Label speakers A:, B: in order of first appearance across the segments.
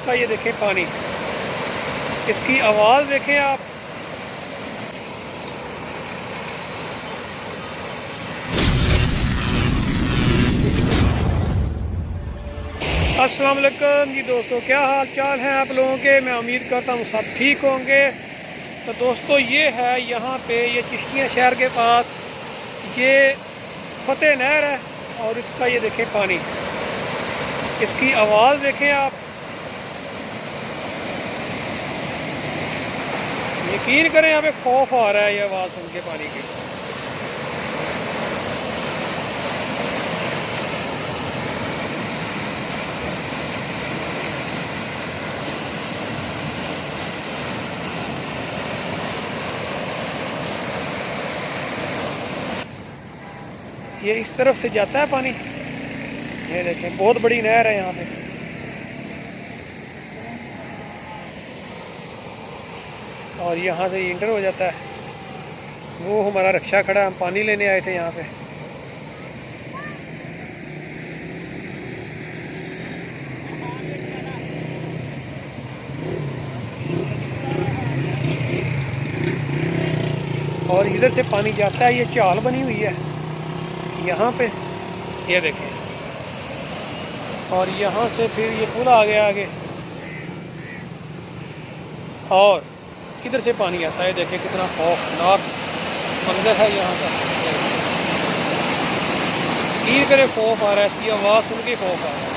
A: इसका ये देखें पानी, इसकी आवाज़ देखें आप। अस्सलाम वालेकुम जी दोस्तों, क्या हाल चाल है आप लोगों के। मैं उम्मीद करता हूँ सब ठीक होंगे। तो दोस्तों ये है यहाँ पे, ये चिश्तिया शहर के पास ये फतेह नहर है और इसका ये देखें पानी, इसकी आवाज़ देखें आप। यकीन करें यहाँ पे खौफ आ रहा है ये आवाज़ सुन के पानी की। ये इस तरफ से जाता है पानी, ये देखें बहुत बड़ी नहर है यहाँ पे। और यहाँ से इंटर हो जाता है। वो हमारा रिक्शा खड़ा है, हम पानी लेने आए थे यहाँ पे। और इधर से पानी जाता है, ये चाल बनी हुई है यहाँ पे, ये देखें। और यहाँ से फिर ये पुल आ गया आगे और किधर से पानी आता है, देखें कितना खौफनाक मंजर है यहाँ का। यकीन करे खौफ आ रहा है, इसकी आवाज़ सुन के खौफ आ रहा है।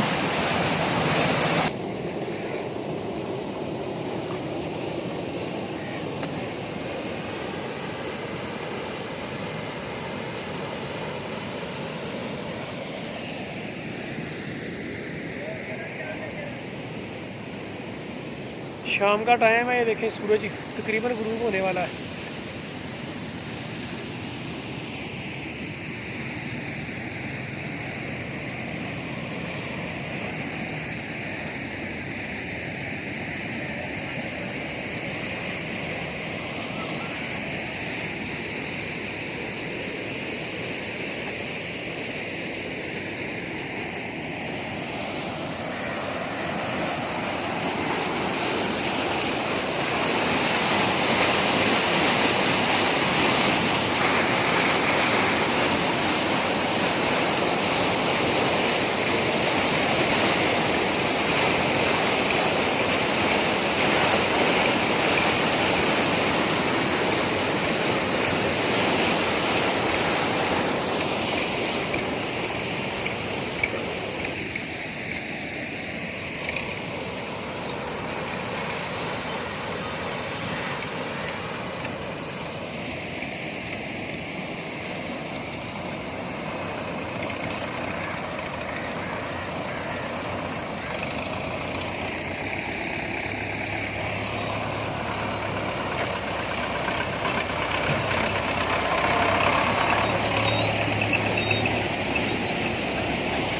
A: शाम का टाइम है, ये देखें सूरज तकरीबन गुरूब होने वाला है।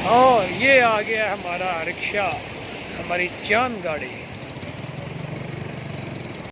A: और ये आ गया हमारा रिक्शा, हमारी चांद गाड़ी।